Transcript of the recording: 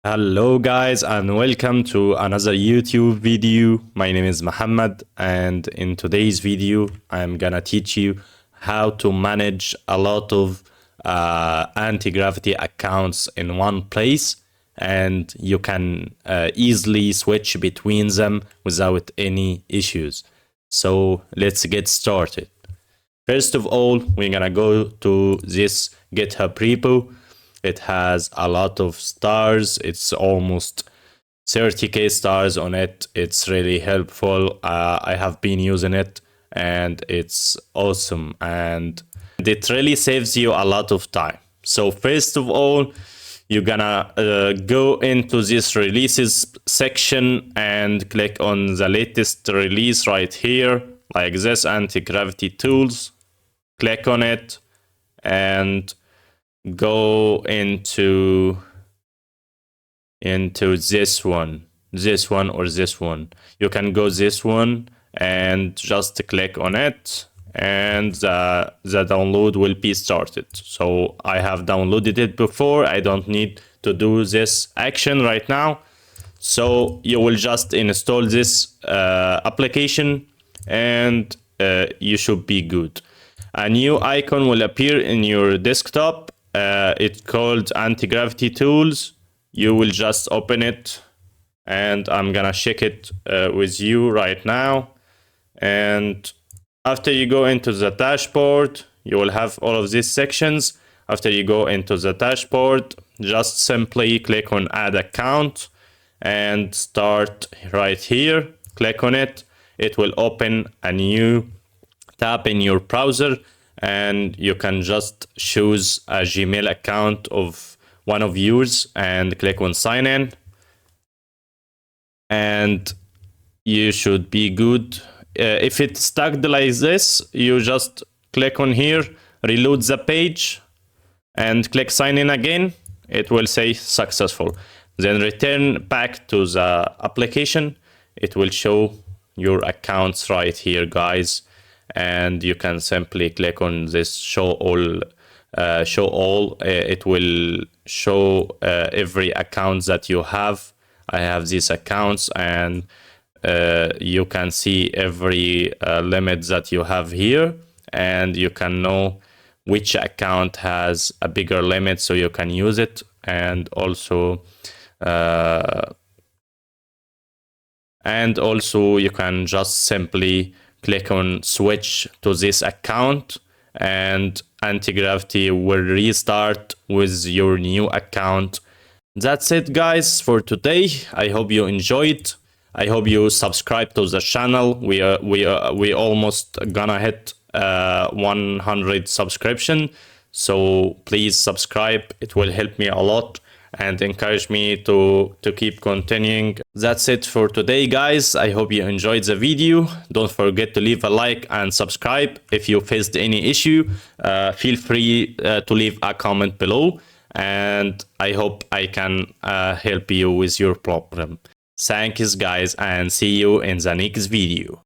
Hello guys and welcome to another YouTube video. My name is Muhammad and in today's video I'm gonna teach you how to manage a lot of anti-gravity accounts in one place, and you can easily switch between them without any issues. So let's get started. First of all, we're gonna go to this GitHub repo. It has a lot of stars. It's almost 30k stars on it. It's really helpful. I have been using it and it's awesome, and it really saves you a lot of time. So first of all, you're gonna go into this releases section and click on the latest release right here, like this, anti-gravity tools. Click on it and go into this one. You can go this one and just click on it, and the download will be started. So I have downloaded it before. I don't need to do this action right now. So you will just install this application and you should be good. A new icon will appear in your desktop. It's called Anti-Gravity Tools. You will just open it, and I'm gonna check it with you right now. And after you go into the dashboard, you will have all of these sections. After you go into the dashboard, just simply click on Add Account and start right here. Click on it. It will open a new tab in your browser, and you can just choose a Gmail account of one of yours and click on sign in, and you should be good. If it's stuck like this, you just click on here, reload the page and click sign in again. It will say successful. Then return back to the application. It will show your accounts right here, guys. And you can simply click on this show all. It will show every account that you have. I have these accounts, and you can see every limit that you have here, and you can know which account has a bigger limit so you can use it. And also you can just simply click on switch to this account, and anti-gravity will restart with your new account. That's it, guys, for today. I hope you enjoyed. I hope you subscribe to the channel. We almost gonna hit 100 subscription, so please subscribe. It will help me a lot and encourage me to keep continuing. That's it for today, guys. I hope you enjoyed the video. Don't forget to leave a like and subscribe. If you faced any issue, feel free to leave a comment below, and I hope I can help you with your problem. Thanks, guys, and see you in the next video.